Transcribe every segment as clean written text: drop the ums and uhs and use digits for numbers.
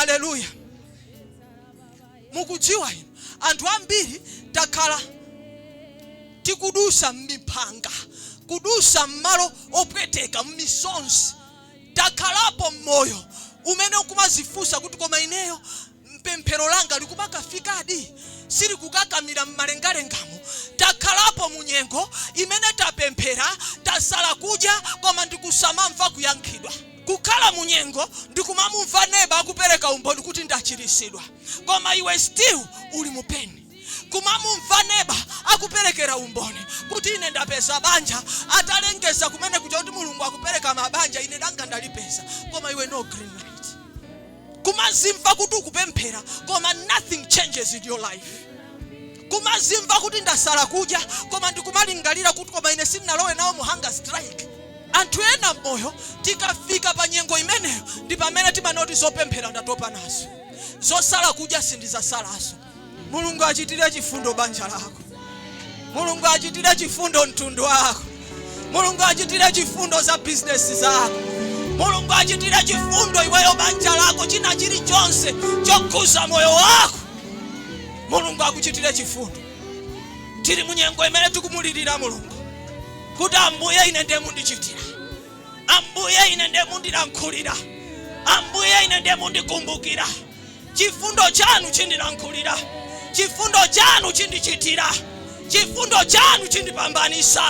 Haleluya. Mukudziwa ino anthu ambiri takhala tikudusa m'mipanga, kudusa m'malo opweteka, m'misonzi. Takhalapo moyo umene ukumazifunsa kuti koma ineyo mpemphero langa likumafikadi, sili kukakamira m'malengalengamo. Takhalapo munyengo imene tapemphera, tasala kudya koma ndikusamamva kuyankhidwa. Kukhala munyengo ndikumamumva neba akupereka umboni kuti ndachiritsidwa, koma iwe still uli mupeni. Kumamumva neba akuperekera umboni kuti ine ndapeza banja, atalengeza kumene kuja kuti Mulungu akupereka mabanja, ine danga ndalipeza, koma iwe no green light. Kumazimva kuti ukupemphera koma nothing changes in your life. Kumazimva kuti ndasala kudya koma ndikumalingalira kuti koma ine sinalowe nawo mu hunger strike. Anthu ena moyo tikafika pa nyengo imeneyo ndi pamene timanoti zopemphera ndatopa nazo, zosala kudya sindizasalaso. Mulungu achitire chifundo banja lako. Mulungu achitire chifundo mtundu wako. Mulungu achitire chifundo za business zako. Mulungu achitire chifundo iweyo banja lako, china chilichonse chokuza moyo wako. Mulungu akuchitire chifundo. Tiri munyengo imene tikumulirira Mulungu kuti Ambuye ine ndiye mundichitira, Ambuye ine ndiye mundilankhulira, Ambuye ine ndiye mundikumbukira. Chifundo chanu chindilankhulira, chifundo chanu chindichitira, chifundo chanu chindipambanisa.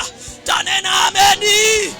Tanena ameni.